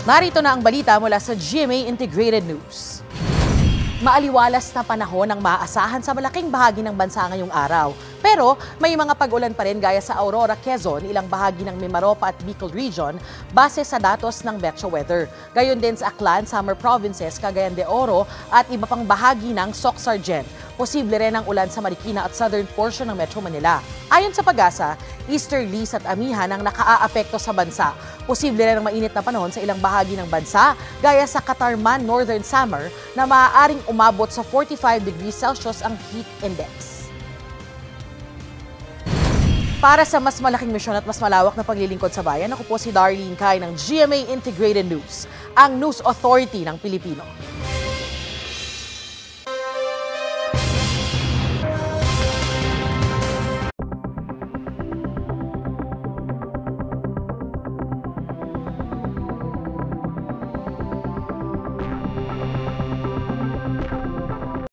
Narito na ang balita mula sa GMA Integrated News. Maaliwalas na panahon ang maaasahan sa malaking bahagi ng bansa ngayong araw. Pero may mga pag-ulan pa rin gaya sa Aurora, Quezon, ilang bahagi ng Mimaropa at Bicol Region base sa datos ng Metro Weather. Gayon din sa Aklan, Samar Provinces, Cagayan de Oro at iba pang bahagi ng Soc-Sargent. Posible rin ang ulan sa Marikina at southern portion ng Metro Manila. Ayon sa Pag-asa, easterlies at amihan ang nakaaapekto sa bansa. Posible rin ang mainit na panahon sa ilang bahagi ng bansa, gaya sa Catarman, Northern Samar, na maaaring umabot sa 45 degrees Celsius ang heat index. Para sa mas malaking misyon at mas malawak na paglilingkod sa bayan, ako po si Darlene Kai ng GMA Integrated News, ang News Authority ng Pilipino.